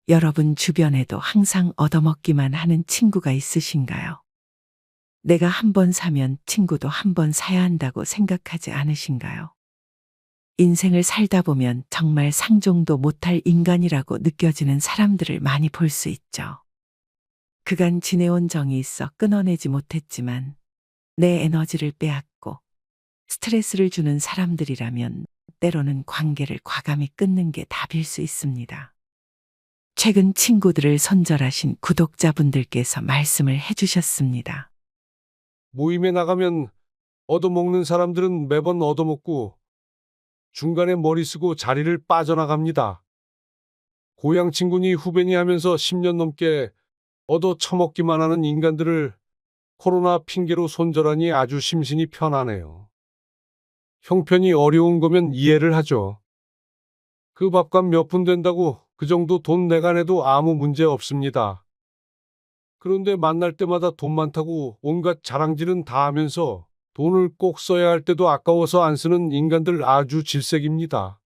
여러분 주변에도 항상 얻어먹기만 하는 친구가 있으신가요? 내가 한 번 사면 친구도 한 번 사야 한다고 생각하지 않으신가요? 인생을 살다 보면 정말 상종도 못할 인간이라고 느껴지는 사람들을 많이 볼 수 있죠. 그간 지내온 정이 있어 끊어내지 못했지만 내 에너지를 빼앗고 스트레스를 주는 사람들이라면 때로는 관계를 과감히 끊는 게 답일 수 있습니다. 최근 친구들을 손절하신 구독자분들께서 말씀을 해주셨습니다. 모임에 나가면 얻어먹는 사람들은 매번 얻어먹고 중간에 머리 쓰고 자리를 빠져나갑니다. 고향 친구니 후배니 하면서 10년 넘게 얻어 처먹기만 하는 인간들을 코로나 핑계로 손절하니 아주 심신이 편하네요. 형편이 어려운 거면 이해를 하죠. 그 밥값 몇 푼 된다고 그 정도 돈 내가 내도 아무 문제 없습니다. 그런데 만날 때마다 돈 많다고 온갖 자랑질은 다 하면서 돈을 꼭 써야 할 때도 아까워서 안 쓰는 인간들 아주 질색입니다.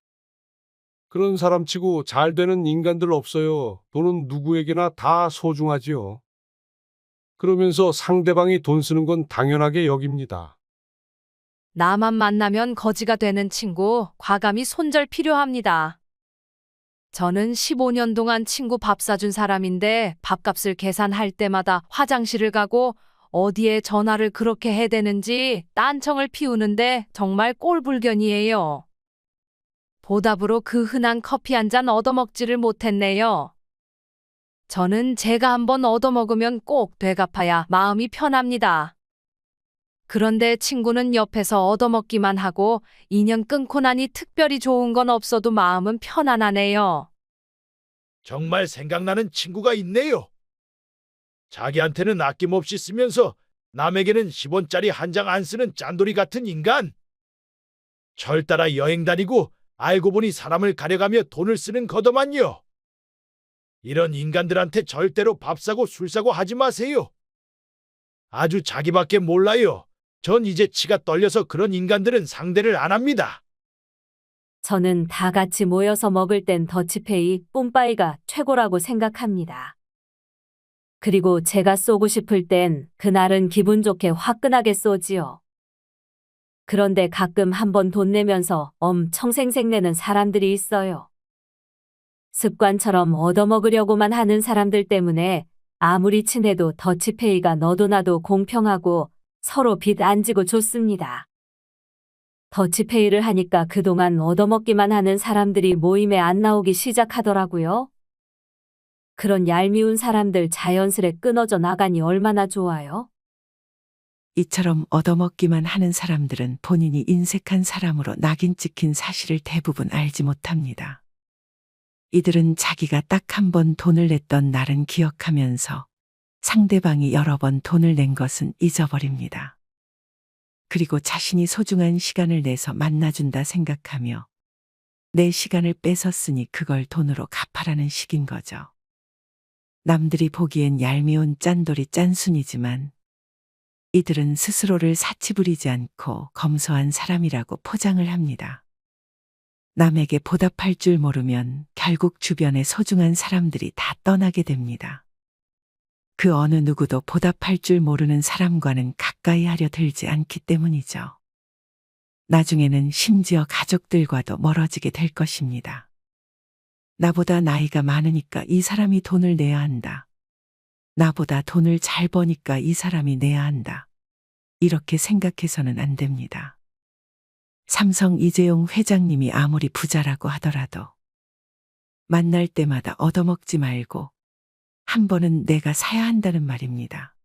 그런 사람치고 잘 되는 인간들 없어요. 돈은 누구에게나 다 소중하지요. 그러면서 상대방이 돈 쓰는 건 당연하게 여깁니다. 나만 만나면 거지가 되는 친구, 과감히 손절 필요합니다. 저는 15년 동안 친구 밥 사준 사람인데 밥값을 계산할 때마다 화장실을 가고 어디에 전화를 그렇게 해대는지 딴청을 피우는데 정말 꼴불견이에요. 보답으로 그 흔한 커피 한 잔 얻어먹지를 못했네요. 저는 제가 한번 얻어먹으면 꼭 되갚아야 마음이 편합니다. 그런데 친구는 옆에서 얻어먹기만 하고 인연 끊고 나니 특별히 좋은 건 없어도 마음은 편안하네요. 정말 생각나는 친구가 있네요. 자기한테는 아낌없이 쓰면서 남에게는 10원짜리 한 장 안 쓰는 짠돌이 같은 인간. 절 따라 여행 다니고 알고 보니 사람을 가려가며 돈을 쓰는 거더만요. 이런 인간들한테 절대로 밥 사고 술 사고 하지 마세요. 아주 자기밖에 몰라요. 전 이제 치가 떨려서 그런 인간들은 상대를 안 합니다. 저는 다 같이 모여서 먹을 땐 더치페이, 뿜빠이가 최고라고 생각합니다. 그리고 제가 쏘고 싶을 땐 그날은 기분 좋게 화끈하게 쏘지요. 그런데 가끔 한번 돈 내면서 엄청 생색내는 사람들이 있어요. 습관처럼 얻어먹으려고만 하는 사람들 때문에 아무리 친해도 더치페이가 너도 나도 공평하고 서로 빚 안 지고 좋습니다. 더치페이를 하니까 그동안 얻어먹기만 하는 사람들이 모임에 안 나오기 시작하더라고요. 그런 얄미운 사람들 자연스레 끊어져 나가니 얼마나 좋아요? 이처럼 얻어먹기만 하는 사람들은 본인이 인색한 사람으로 낙인 찍힌 사실을 대부분 알지 못합니다. 이들은 자기가 딱 한 번 돈을 냈던 날은 기억하면서 상대방이 여러 번 돈을 낸 것은 잊어버립니다. 그리고 자신이 소중한 시간을 내서 만나준다 생각하며 내 시간을 뺏었으니 그걸 돈으로 갚아라는 식인 거죠. 남들이 보기엔 얄미운 짠돌이 짠순이지만 이들은 스스로를 사치 부리지 않고 검소한 사람이라고 포장을 합니다. 남에게 보답할 줄 모르면 결국 주변의 소중한 사람들이 다 떠나게 됩니다. 그 어느 누구도 보답할 줄 모르는 사람과는 가까이 하려 들지 않기 때문이죠. 나중에는 심지어 가족들과도 멀어지게 될 것입니다. 나보다 나이가 많으니까 이 사람이 돈을 내야 한다. 나보다 돈을 잘 버니까 이 사람이 내야 한다. 이렇게 생각해서는 안 됩니다. 삼성 이재용 회장님이 아무리 부자라고 하더라도 만날 때마다 얻어먹지 말고 한 번은 내가 사야 한다는 말입니다.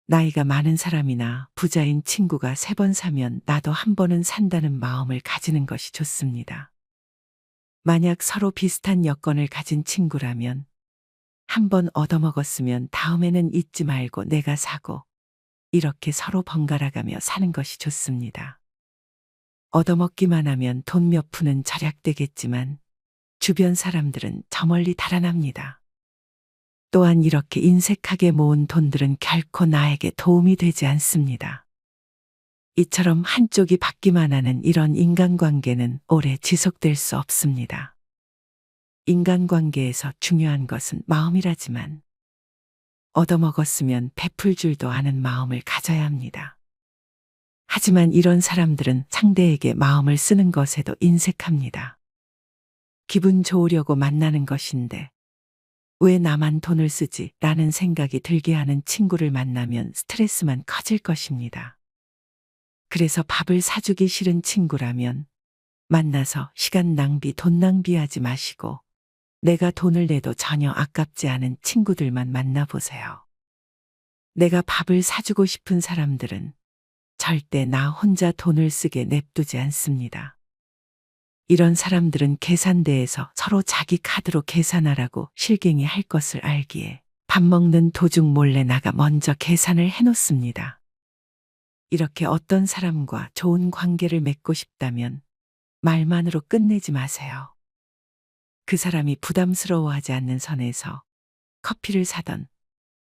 나이가 많은 사람이나 부자인 친구가 3번 사면 나도 한 번은 산다는 마음을 가지는 것이 좋습니다. 만약 서로 비슷한 여건을 가진 친구라면 한 번 얻어먹었으면 다음에는 잊지 말고 내가 사고 이렇게 서로 번갈아가며 사는 것이 좋습니다. 얻어먹기만 하면 돈 몇 푼은 절약되겠지만 주변 사람들은 저 멀리 달아납니다. 또한 이렇게 인색하게 모은 돈들은 결코 나에게 도움이 되지 않습니다. 이처럼 한쪽이 받기만 하는 이런 인간관계는 오래 지속될 수 없습니다. 인간관계에서 중요한 것은 마음이라지만 얻어먹었으면 베풀 줄도 아는 마음을 가져야 합니다. 하지만 이런 사람들은 상대에게 마음을 쓰는 것에도 인색합니다. 기분 좋으려고 만나는 것인데 왜 나만 돈을 쓰지? 라는 생각이 들게 하는 친구를 만나면 스트레스만 커질 것입니다. 그래서 밥을 사주기 싫은 친구라면 만나서 시간 낭비, 돈 낭비하지 마시고 내가 돈을 내도 전혀 아깝지 않은 친구들만 만나보세요. 내가 밥을 사주고 싶은 사람들은 절대 나 혼자 돈을 쓰게 냅두지 않습니다. 이런 사람들은 계산대에서 서로 자기 카드로 계산하라고 실갱이 할 것을 알기에 밥 먹는 도중 몰래 나가 먼저 계산을 해놓습니다. 이렇게 어떤 사람과 좋은 관계를 맺고 싶다면 말만으로 끝내지 마세요. 그 사람이 부담스러워하지 않는 선에서 커피를 사던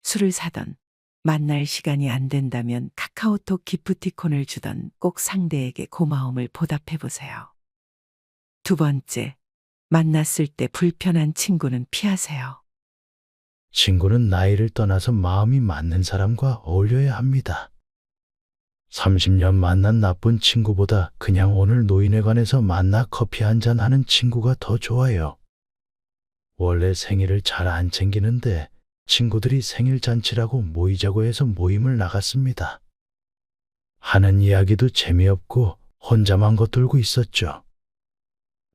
술을 사던 만날 시간이 안 된다면 카카오톡 기프티콘을 주던 꼭 상대에게 고마움을 보답해 보세요. 두 번째, 만났을 때 불편한 친구는 피하세요. 친구는 나이를 떠나서 마음이 맞는 사람과 어울려야 합니다. 30년 만난 나쁜 친구보다 그냥 오늘 노인회관에서 만나 커피 한잔 하는 친구가 더 좋아요. 원래 생일을 잘 안 챙기는데 친구들이 생일 잔치라고 모이자고 해서 모임을 나갔습니다. 하는 이야기도 재미없고 혼자만 겉돌고 있었죠.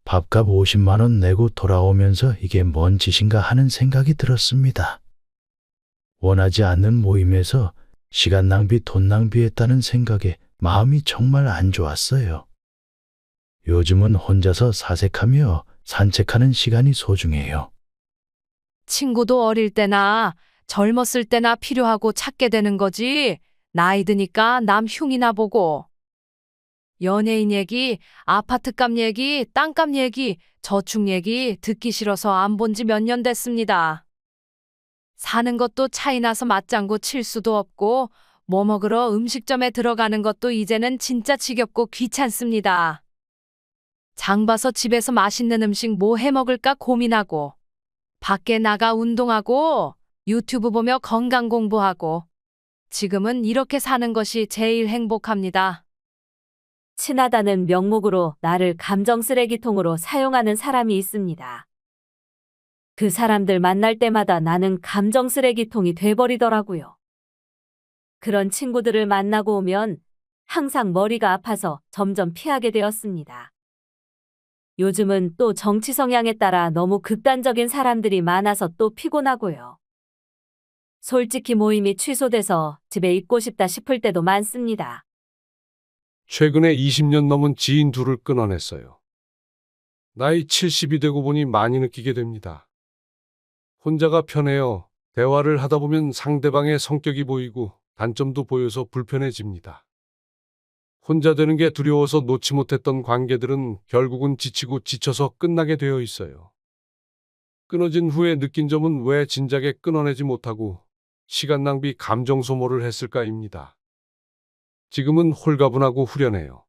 밥값 50만 원 내고 돌아오면서 이게 뭔 짓인가 하는 생각이 들었습니다. 원하지 않는 모임에서 시간 낭비, 돈 낭비했다는 생각에 마음이 정말 안 좋았어요. 요즘은 혼자서 사색하며 산책하는 시간이 소중해요. 친구도 어릴 때나 젊었을 때나 필요하고 찾게 되는 거지. 나이 드니까 남 흉이나 보고. 연예인 얘기, 아파트값 얘기, 땅값 얘기, 저축 얘기 듣기 싫어서 안 본 지 몇 년 됐습니다. 사는 것도 차이 나서 맞장구 칠 수도 없고 뭐 먹으러 음식점에 들어가는 것도 이제는 진짜 지겹고 귀찮습니다. 장 봐서 집에서 맛있는 음식 뭐 해 먹을까 고민하고 밖에 나가 운동하고 유튜브 보며 건강 공부하고 지금은 이렇게 사는 것이 제일 행복합니다. 친하다는 명목으로 나를 감정 쓰레기통으로 사용하는 사람이 있습니다. 그 사람들 만날 때마다 나는 감정 쓰레기통이 돼버리더라고요. 그런 친구들을 만나고 오면 항상 머리가 아파서 점점 피하게 되었습니다. 요즘은 또 정치 성향에 따라 너무 극단적인 사람들이 많아서 또 피곤하고요. 솔직히 모임이 취소돼서 집에 있고 싶다 싶을 때도 많습니다. 최근에 20년 넘은 지인 둘을 끊어냈어요. 나이 70이 되고 보니 많이 느끼게 됩니다. 혼자가 편해요. 대화를 하다 보면 상대방의 성격이 보이고 단점도 보여서 불편해집니다. 혼자 되는 게 두려워서 놓지 못했던 관계들은 결국은 지치고 지쳐서 끝나게 되어 있어요. 끊어진 후에 느낀 점은 왜 진작에 끊어내지 못하고 시간 낭비, 감정 소모를 했을까입니다. 지금은 홀가분하고 후련해요.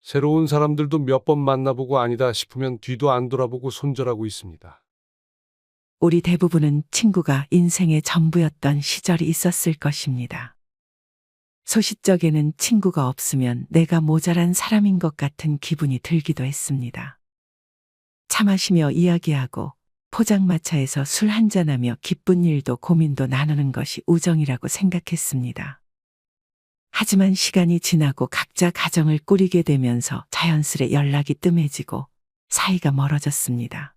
새로운 사람들도 몇 번 만나보고 아니다 싶으면 뒤도 안 돌아보고 손절하고 있습니다. 우리 대부분은 친구가 인생의 전부였던 시절이 있었을 것입니다. 소싯적에는 친구가 없으면 내가 모자란 사람인 것 같은 기분이 들기도 했습니다. 차 마시며 이야기하고 포장마차에서 술 한잔하며 기쁜 일도 고민도 나누는 것이 우정이라고 생각했습니다. 하지만 시간이 지나고 각자 가정을 꾸리게 되면서 자연스레 연락이 뜸해지고 사이가 멀어졌습니다.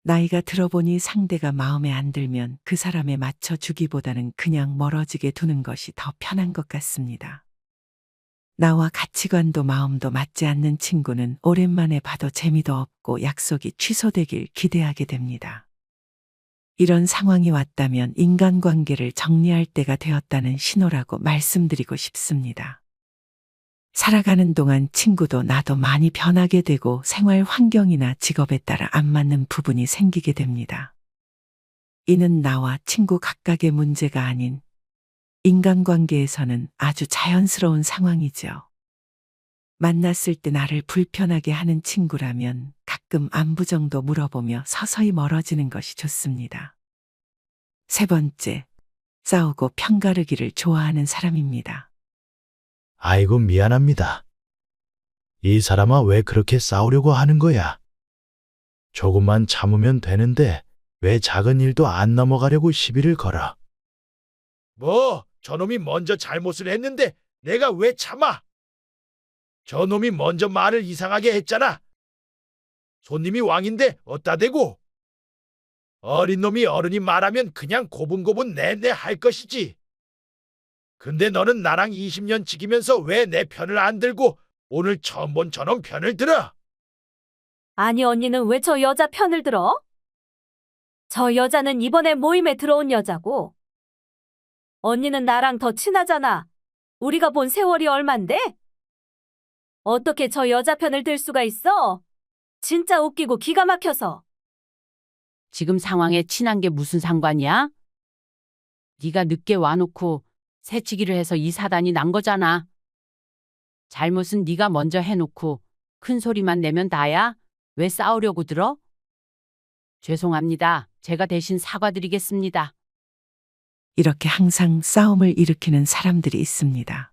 나이가 들어보니 상대가 마음에 안 들면 그 사람에 맞춰주기보다는 그냥 멀어지게 두는 것이 더 편한 것 같습니다. 나와 가치관도 마음도 맞지 않는 친구는 오랜만에 봐도 재미도 없고 약속이 취소되길 기대하게 됩니다. 이런 상황이 왔다면 인간관계를 정리할 때가 되었다는 신호라고 말씀드리고 싶습니다. 살아가는 동안 친구도 나도 많이 변하게 되고 생활 환경이나 직업에 따라 안 맞는 부분이 생기게 됩니다. 이는 나와 친구 각각의 문제가 아닌 인간관계에서는 아주 자연스러운 상황이죠. 만났을 때 나를 불편하게 하는 친구라면 가끔 안부 정도 물어보며 서서히 멀어지는 것이 좋습니다. 세 번째, 싸우고 편가르기를 좋아하는 사람입니다. 아이고, 미안합니다. 이 사람아, 왜 그렇게 싸우려고 하는 거야? 조금만 참으면 되는데 왜 작은 일도 안 넘어가려고 시비를 걸어? 저놈이 먼저 잘못을 했는데 내가 왜 참아? 저놈이 먼저 말을 이상하게 했잖아. 손님이 왕인데 어따 대고? 어린 놈이 어른이 말하면 그냥 고분고분 내내 할 것이지. 근데 너는 나랑 20년 지기면서 왜 내 편을 안 들고 오늘 처음 본 저놈 편을 들어? 아니, 언니는 왜 저 여자 편을 들어? 저 여자는 이번에 모임에 들어온 여자고. 언니는 나랑 더 친하잖아. 우리가 본 세월이 얼만데? 어떻게 저 여자 편을 들 수가 있어? 진짜 웃기고 기가 막혀서. 지금 상황에 친한 게 무슨 상관이야? 네가 늦게 와놓고 새치기를 해서 이 사단이 난 거잖아. 잘못은 네가 먼저 해놓고 큰 소리만 내면 다야? 왜 싸우려고 들어? 죄송합니다. 제가 대신 사과드리겠습니다. 이렇게 항상 싸움을 일으키는 사람들이 있습니다.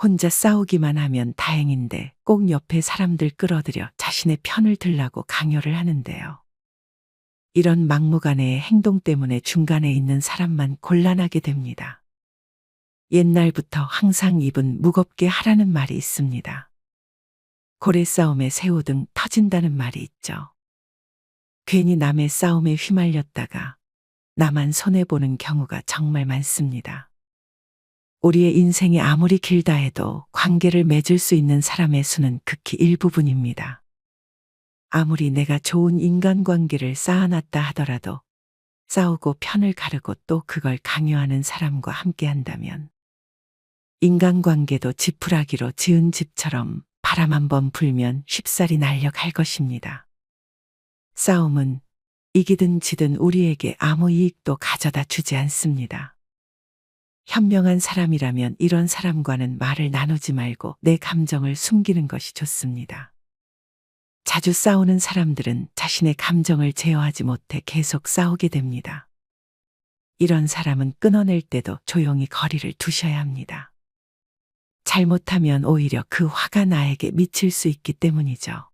혼자 싸우기만 하면 다행인데 꼭 옆에 사람들 끌어들여 자신의 편을 들라고 강요를 하는데요. 이런 막무가내의 행동 때문에 중간에 있는 사람만 곤란하게 됩니다. 옛날부터 항상 입은 무겁게 하라는 말이 있습니다. 고래 싸움에 새우등 터진다는 말이 있죠. 괜히 남의 싸움에 휘말렸다가 나만 손해보는 경우가 정말 많습니다. 우리의 인생이 아무리 길다 해도 관계를 맺을 수 있는 사람의 수는 극히 일부분입니다. 아무리 내가 좋은 인간관계를 쌓아놨다 하더라도 싸우고 편을 가르고 또 그걸 강요하는 사람과 함께한다면 인간관계도 지푸라기로 지은 집처럼 바람 한번 불면 쉽사리 날려갈 것입니다. 싸움은 이기든 지든 우리에게 아무 이익도 가져다 주지 않습니다. 현명한 사람이라면 이런 사람과는 말을 나누지 말고 내 감정을 숨기는 것이 좋습니다. 자주 싸우는 사람들은 자신의 감정을 제어하지 못해 계속 싸우게 됩니다. 이런 사람은 끊어낼 때도 조용히 거리를 두셔야 합니다. 잘못하면 오히려 그 화가 나에게 미칠 수 있기 때문이죠.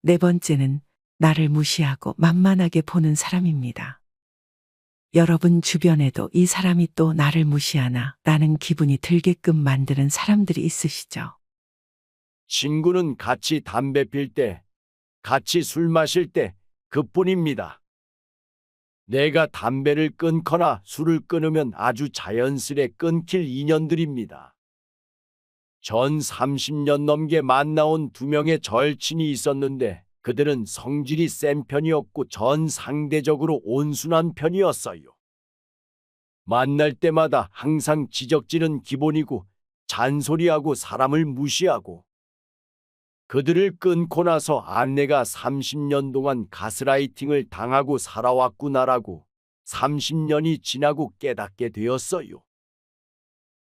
네 번째는 나를 무시하고 만만하게 보는 사람입니다. 여러분 주변에도 이 사람이 또 나를 무시하나 라는 기분이 들게끔 만드는 사람들이 있으시죠. 친구는 같이 담배 필 때, 같이 술 마실 때 그뿐입니다. 내가 담배를 끊거나 술을 끊으면 아주 자연스레 끊길 인연들입니다. 전 30년 넘게 만나온 2명의 절친이 있었는데 그들은 성질이 센 편이었고 전 상대적으로 온순한 편이었어요. 만날 때마다 항상 지적질은 기본이고 잔소리하고 사람을 무시하고 그들을 끊고 나서 아내가 30년 동안 가스라이팅을 당하고 살아왔구나라고 30년이 지나고 깨닫게 되었어요.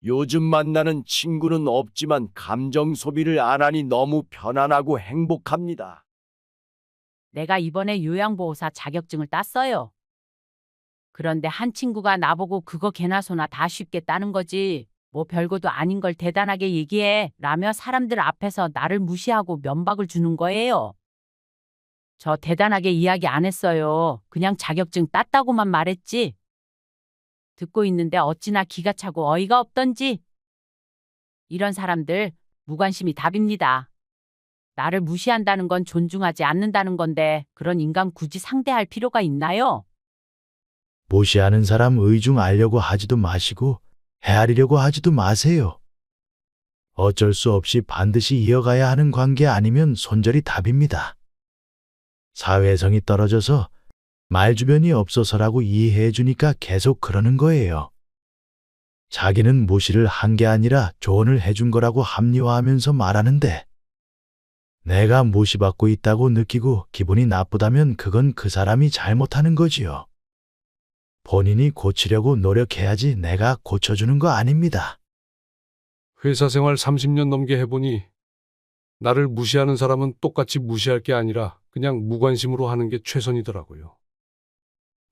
요즘 만나는 친구는 없지만 감정 소비를 안 하니 너무 편안하고 행복합니다. 내가 이번에 요양보호사 자격증을 땄어요. 그런데 한 친구가 나보고 그거 개나 소나 다 쉽게 따는 거지. 뭐 별거도 아닌 걸 대단하게 얘기해 라며 사람들 앞에서 나를 무시하고 면박을 주는 거예요. 저 대단하게 이야기 안 했어요. 그냥 자격증 땄다고만 말했지. 듣고 있는데 어찌나 기가 차고 어이가 없던지. 이런 사람들 무관심이 답입니다. 나를 무시한다는 건 존중하지 않는다는 건데 그런 인간 굳이 상대할 필요가 있나요? 무시하는 사람 의중 알려고 하지도 마시고 헤아리려고 하지도 마세요. 어쩔 수 없이 반드시 이어가야 하는 관계 아니면 손절이 답입니다. 사회성이 떨어져서 말주변이 없어서라고 이해해 주니까 계속 그러는 거예요. 자기는 무시를 한 게 아니라 조언을 해준 거라고 합리화하면서 말하는데 내가 무시받고 있다고 느끼고 기분이 나쁘다면 그건 그 사람이 잘못하는 거지요. 본인이 고치려고 노력해야지 내가 고쳐주는 거 아닙니다. 회사 생활 30년 넘게 해보니 나를 무시하는 사람은 똑같이 무시할 게 아니라 그냥 무관심으로 하는 게 최선이더라고요.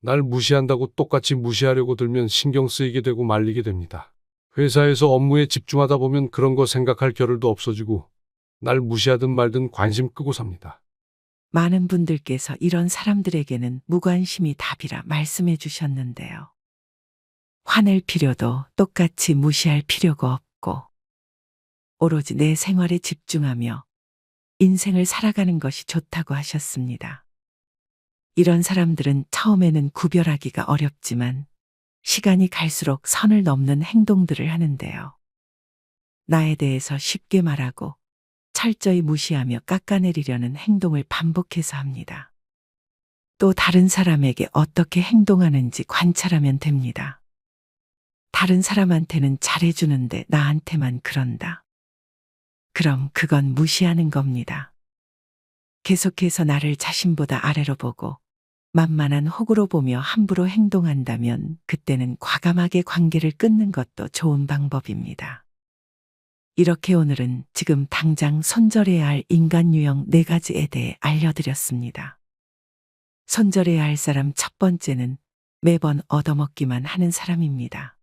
날 무시한다고 똑같이 무시하려고 들면 신경 쓰이게 되고 말리게 됩니다. 회사에서 업무에 집중하다 보면 그런 거 생각할 겨를도 없어지고 날 무시하든 말든 관심 끄고 삽니다. 많은 분들께서 이런 사람들에게는 무관심이 답이라 말씀해 주셨는데요. 화낼 필요도 똑같이 무시할 필요가 없고 오로지 내 생활에 집중하며 인생을 살아가는 것이 좋다고 하셨습니다. 이런 사람들은 처음에는 구별하기가 어렵지만 시간이 갈수록 선을 넘는 행동들을 하는데요. 나에 대해서 쉽게 말하고 철저히 무시하며 깎아내리려는 행동을 반복해서 합니다. 또 다른 사람에게 어떻게 행동하는지 관찰하면 됩니다. 다른 사람한테는 잘해주는데 나한테만 그런다. 그럼 그건 무시하는 겁니다. 계속해서 나를 자신보다 아래로 보고 만만한 호구로 보며 함부로 행동한다면 그때는 과감하게 관계를 끊는 것도 좋은 방법입니다. 이렇게 오늘은 지금 당장 손절해야 할 인간 유형 4가지에 대해 알려드렸습니다. 손절해야 할 사람 첫 번째는 매번 얻어먹기만 하는 사람입니다.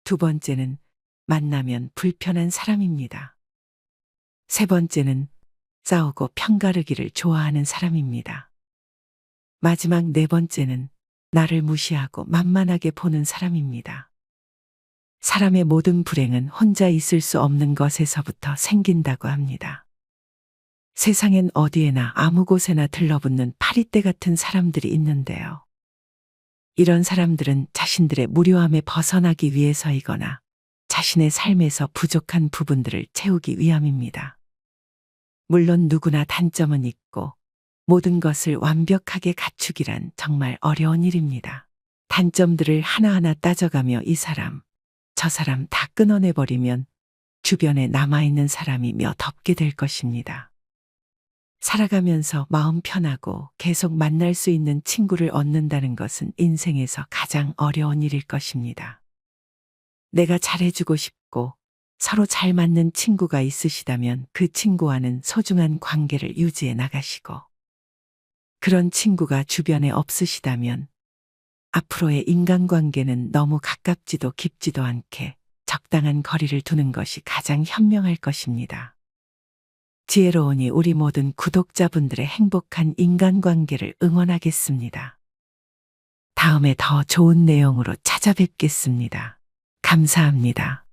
두 번째는 만나면 불편한 사람입니다. 세 번째는 싸우고 편가르기를 좋아하는 사람입니다. 마지막 4번째는 나를 무시하고 만만하게 보는 사람입니다. 사람의 모든 불행은 혼자 있을 수 없는 것에서부터 생긴다고 합니다. 세상엔 어디에나 아무 곳에나 들러붙는 파리떼 같은 사람들이 있는데요. 이런 사람들은 자신들의 무료함에 벗어나기 위해서이거나 자신의 삶에서 부족한 부분들을 채우기 위함입니다. 물론 누구나 단점은 있고 모든 것을 완벽하게 갖추기란 정말 어려운 일입니다. 단점들을 하나하나 따져가며 이 사람, 저 사람 다 끊어내버리면 주변에 남아있는 사람이 몇 없게 될 것입니다. 살아가면서 마음 편하고 계속 만날 수 있는 친구를 얻는다는 것은 인생에서 가장 어려운 일일 것입니다. 내가 잘해주고 싶고 서로 잘 맞는 친구가 있으시다면 그 친구와는 소중한 관계를 유지해 나가시고 그런 친구가 주변에 없으시다면 앞으로의 인간관계는 너무 가깝지도 깊지도 않게 적당한 거리를 두는 것이 가장 현명할 것입니다. 지혜로우니 우리 모든 구독자분들의 행복한 인간관계를 응원하겠습니다. 다음에 더 좋은 내용으로 찾아뵙겠습니다. 감사합니다.